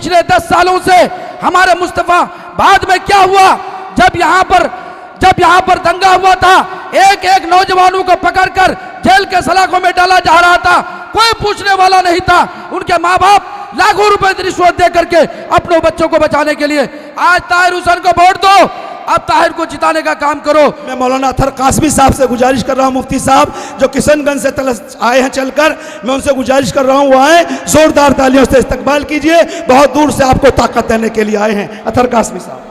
पिछले 10 सालों से हमारे मुस्तफा बाद में क्या हुआ, जब यहाँ पर दंगा हुआ था, एक एक नौजवानों को पकड़कर जेल के सलाखों में डाला जा रहा था, कोई पूछने वाला नहीं था। उनके माँ बाप लाखों रुपए की रिश्वत दे करके अपने बच्चों को बचाने के लिए। आज ताहिर हुसैन को वोट दो, अब ताहिर को जिताने का काम करो। मैं मौलाना अतहर कासमी साहब से गुजारिश कर रहा हूं, मुफ्ती साहब जो किशनगंज से आए हैं चलकर, मैं उनसे गुजारिश कर रहा हूं वो आए, जोरदार तालियों से इस्तकबाल कीजिए, बहुत दूर से आपको ताकत देने के लिए आए हैं अतहर कासमी साहब।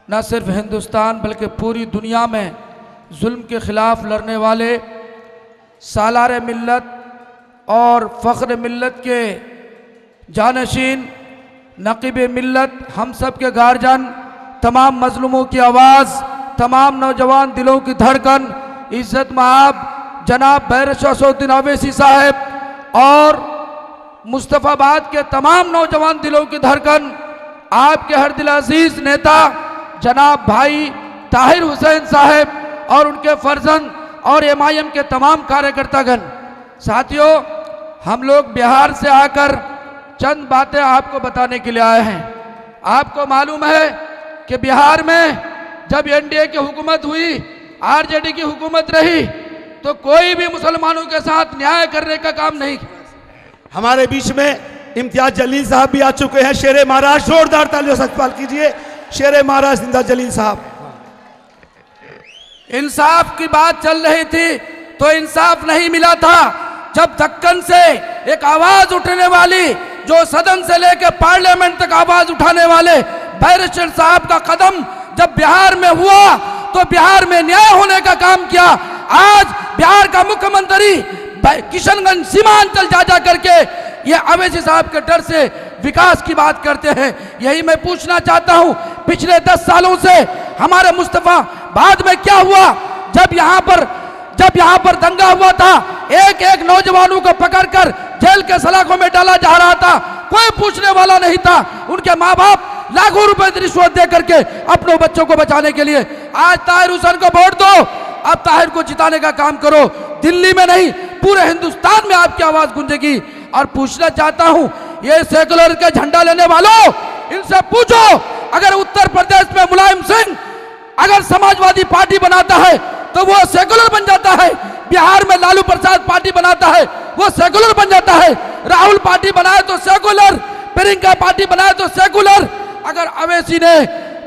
न सिर्फ हिंदुस्तान बल्कि पूरी दुनिया में जुल्म के खिलाफ लड़ने वाले सालार मिल्लत और फ़ख्र मिल्लत के जानशीन, नक़ीब मिल्लत, हम सब के गार्जियन, तमाम मजलूमों की आवाज़, तमाम नौजवान दिलों की धड़कन, इज़्ज़त महाब जनाब बैरश असदुद्दीन अवैसी साहब और मुस्तफ़ाबाद के तमाम नौजवान दिलों की धड़कन, आपके हर दिल अजीज़ नेता जनाब भाई ताहिर हुसैन साहब और उनके फर्जंद और एमआईएम के तमाम कार्यकर्तागण। साथियों, हम लोग बिहार से आकर चंद बातें आपको बताने के लिए आए हैं। आपको मालूम है कि बिहार में जब एनडीए की हुकूमत हुई, आरजेडी की हुकूमत रही, तो कोई भी मुसलमानों के साथ न्याय करने का काम नहीं किया। हमारे बीच में इम्तियाज जलील साहब भी आ चुके हैं, शेरे महाराज, जोरदार तालियों से इस्तकबाल कीजिए शेरे महाराज इम्तियाज जलील साहब। इंसाफ की बात चल रही थी तो इंसाफ नहीं मिला था, जब दक्कन से एक आवाज उठने वाली, जो सदन से लेकर पार्लियामेंट तक आवाज उठाने वाले बैरिस्टर साहब का कदम जब बिहार में हुआ तो बिहार में न्याय होने का काम किया। आज बिहार का मुख्यमंत्री किशनगंज सीमांचल जा करके ये अवैसी साहब के डर से विकास की बात करते हैं। यही मैं पूछना चाहता हूं, पिछले 10 सालों से हमारे मुस्तफा बाद में क्या हुआ, जब यहाँ पर दंगा हुआ था, एक एक नौजवानों को पकड़कर जेल के सलाखों में डाला जा रहा था, कोई पूछने वाला नहीं था। उनके माँ बाप लाखों रुपए की रिश्वत दे करके अपने बच्चों को बचाने के लिए। आज ताहिर हुसैन को वोट दो, अब ताहिर को जिताने का काम करो। दिल्ली में नहीं, पूरे हिंदुस्तान में आपकी आवाज गूंजेगी। और पूछना चाहता हूं, ये सेकुलर के झंडा लेने वालों, इनसे पूछो, अगर उत्तर प्रदेश में मुलायम सिंह अगर समाजवादी पार्टी बनाता है तो वो सेकुलर बन जाता है, बिहार में लालू प्रसाद पार्टी बनाता है वो सेकुलर बन जाता है, राहुल पार्टी बनाए तो सेकुलर, प्रियंका पार्टी बनाए तो सेकुलर, अगर अवैसी ने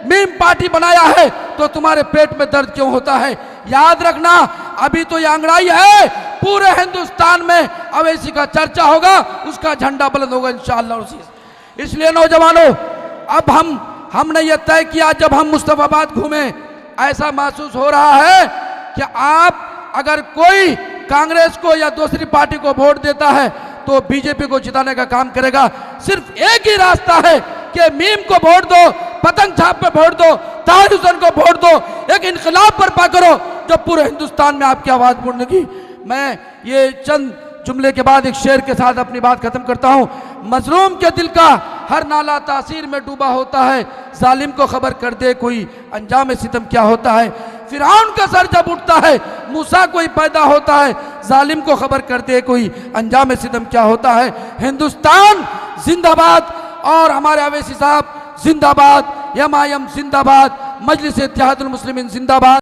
मीम पार्टी बनाया है तो तुम्हारे पेट में दर्द क्यों होता है? याद रखना, अभी तो ये अंगड़ाई है, पूरे हिंदुस्तान में अवैसी का चर्चा होगा, उसका झंडा बुलंद होगा इंशाअल्लाह। इसलिए नौजवानों, अब हमने ये तय किया, जब हम मुस्तफाबाद घूमे, ऐसा महसूस हो रहा है कि आप अगर कोई कांग्रेस को या दूसरी पार्टी को वोट देता है तो बीजेपी को जिताने का काम करेगा। सिर्फ एक ही रास्ता है कि मीम को वोट दो, पतंग छाप पे वोट दो, ताहिर हुसैन को वोट दो, एक इनकलाब बर्पा करो जो पूरे हिंदुस्तान में आपकी आवाज बोलेगी। मैं ये चंद जुमले के बाद एक शेर के साथ अपनी बात खत्म करता हूं। मजलूम के दिल का हर नाला तासीर में डूबा होता है, जालिम को खबर कर दे कोई अंजाम सितम क्या होता है। फिरौन का सर जब उठता है, मूसा कोई पैदा होता है, जालिम को खबर कर दे कोई अंजाम सितम क्या होता है। हिंदुस्तान जिंदाबाद और हमारे अवैसी साहब जिंदाबाद, एमआईएम जिंदाबाद, मजलिस इत्तेहादुल मुस्लिमीन जिंदाबाद।